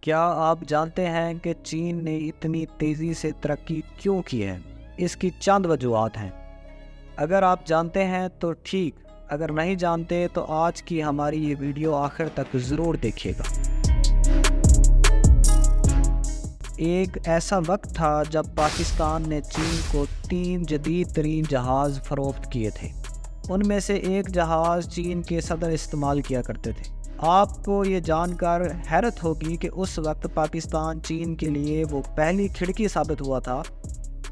کیا آپ جانتے ہیں کہ چین نے اتنی تیزی سے ترقی کیوں کی ہے؟ اس کی چند وجوہات ہیں۔ اگر آپ جانتے ہیں تو ٹھیک، اگر نہیں جانتے تو آج کی ہماری یہ ویڈیو آخر تک ضرور دیکھیے گا۔ ایک ایسا وقت تھا جب پاکستان نے چین کو 3 جدید ترین جہاز فروخت کیے تھے۔ ان میں سے ایک جہاز چین کے صدر استعمال کیا کرتے تھے۔ آپ کو یہ جان کر حیرت ہوگی کہ اس وقت پاکستان چین کے لیے وہ پہلی کھڑکی ثابت ہوا تھا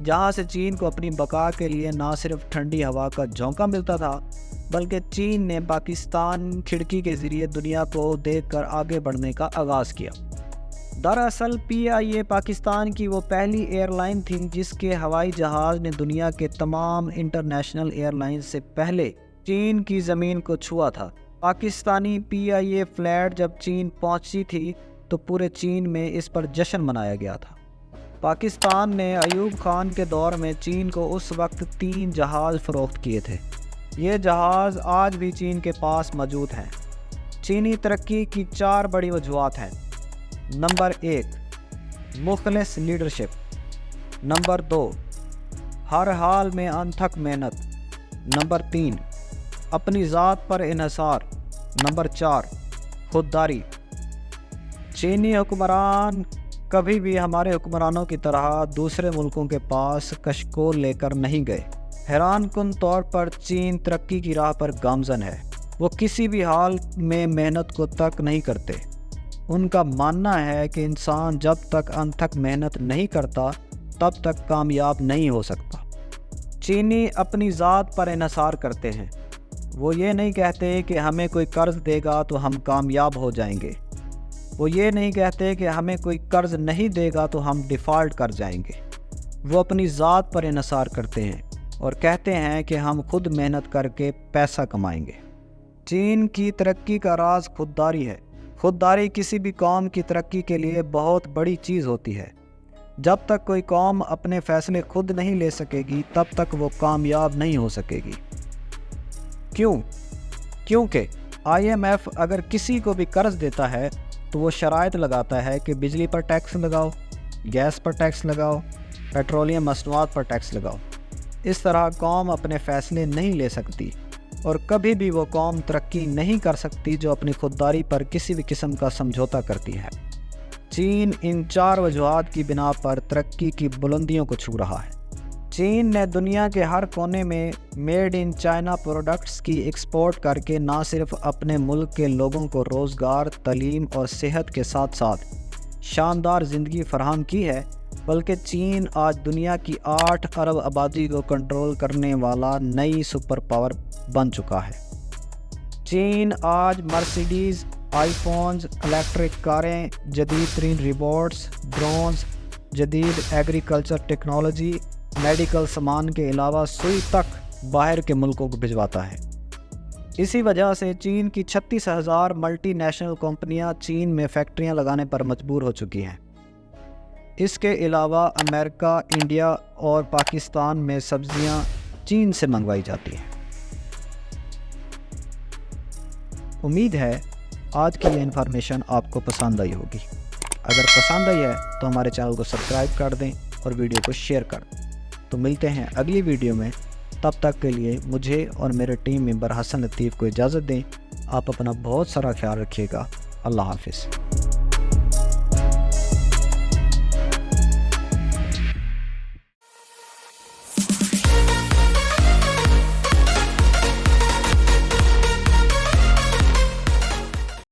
جہاں سے چین کو اپنی بقا کے لیے نہ صرف ٹھنڈی ہوا کا جھونکا ملتا تھا، بلکہ چین نے پاکستان کھڑکی کے ذریعے دنیا کو دیکھ کر آگے بڑھنے کا آغاز کیا۔ دراصل PIA پاکستان کی وہ پہلی ایئر لائن تھی جس کے ہوائی جہاز نے دنیا کے تمام انٹرنیشنل ایئر لائن سے پہلے چین کی زمین کو چھوا تھا۔ پاکستانی PIA فلائٹ جب چین پہنچی تھی تو پورے چین میں اس پر جشن منایا گیا تھا۔ پاکستان نے ایوب خان کے دور میں چین کو اس وقت 3 جہاز فروخت کیے تھے۔ یہ جہاز آج بھی چین کے پاس موجود ہیں۔ چینی ترقی کی 4 بڑی وجوہات ہیں۔ نمبر 1، مخلص لیڈرشپ۔ نمبر 2، ہر حال میں انتھک محنت۔ نمبر 3، اپنی ذات پر انحصار۔ نمبر 4، خودداری۔ چینی حکمران کبھی بھی ہمارے حکمرانوں کی طرح دوسرے ملکوں کے پاس کشکول لے کر نہیں گئے۔ حیران کن طور پر چین ترقی کی راہ پر گامزن ہے۔ وہ کسی بھی حال میں محنت کو ترک نہیں کرتے۔ ان کا ماننا ہے کہ انسان جب تک انتھک محنت نہیں کرتا تب تک کامیاب نہیں ہو سکتا۔ چینی اپنی ذات پر انحصار کرتے ہیں۔ وہ یہ نہیں کہتے کہ ہمیں کوئی قرض دے گا تو ہم کامیاب ہو جائیں گے۔ وہ یہ نہیں کہتے کہ ہمیں کوئی قرض نہیں دے گا تو ہم ڈیفالٹ کر جائیں گے۔ وہ اپنی ذات پر انحصار کرتے ہیں اور کہتے ہیں کہ ہم خود محنت کر کے پیسہ کمائیں گے۔ چین کی ترقی کا راز خودداری ہے۔ خودداری کسی بھی قوم کی ترقی کے لیے بہت بڑی چیز ہوتی ہے۔ جب تک کوئی قوم اپنے فیصلے خود نہیں لے سکے گی تب تک وہ کامیاب نہیں ہو سکے گی۔ کیونکہ IMF اگر کسی کو بھی قرض دیتا ہے تو وہ شرائط لگاتا ہے کہ بجلی پر ٹیکس لگاؤ، گیس پر ٹیکس لگاؤ، پیٹرولیم مصنوعات پر ٹیکس لگاؤ۔ اس طرح قوم اپنے فیصلے نہیں لے سکتی اور کبھی بھی وہ قوم ترقی نہیں کر سکتی جو اپنی خودداری پر کسی بھی قسم کا سمجھوتا کرتی ہے۔ چین ان 4 وجوہات کی بنا پر ترقی کی بلندیوں کو چھو رہا ہے۔ چین نے دنیا کے ہر کونے میں میڈ ان چائنا پروڈکٹس کی ایکسپورٹ کر کے نہ صرف اپنے ملک کے لوگوں کو روزگار، تعلیم اور صحت کے ساتھ ساتھ شاندار زندگی فراہم کی ہے، بلکہ چین آج دنیا کی 8 ارب آبادی کو کنٹرول کرنے والا نئی سپر پاور بن چکا ہے۔ چین آج مرسیڈیز، آئی فونز، الیکٹرک کاریں، جدید ترین روبوٹس، ڈرونز، جدید ایگریکلچر ٹیکنالوجی، میڈیکل سامان کے علاوہ سوئی تک باہر کے ملکوں کو بھجواتا ہے۔ اسی وجہ سے چین کی 36,000 ملٹی نیشنل کمپنیاں چین میں فیکٹریاں لگانے پر مجبور ہو چکی ہیں۔ اس کے علاوہ امریکہ، انڈیا اور پاکستان میں سبزیاں چین سے منگوائی جاتی ہیں۔ امید ہے آج کی یہ انفارمیشن آپ کو پسند آئی ہوگی۔ اگر پسند آئی ہے تو ہمارے چینل کو سبسکرائب کر دیں اور ویڈیو کو شیئر کر دیں۔ تو ملتے ہیں اگلی ویڈیو میں، تب تک کے لیے مجھے اور میرے ٹیم ممبر حسن لطیف کو اجازت دیں۔ آپ اپنا بہت سارا خیال رکھیے گا۔ اللہ حافظ۔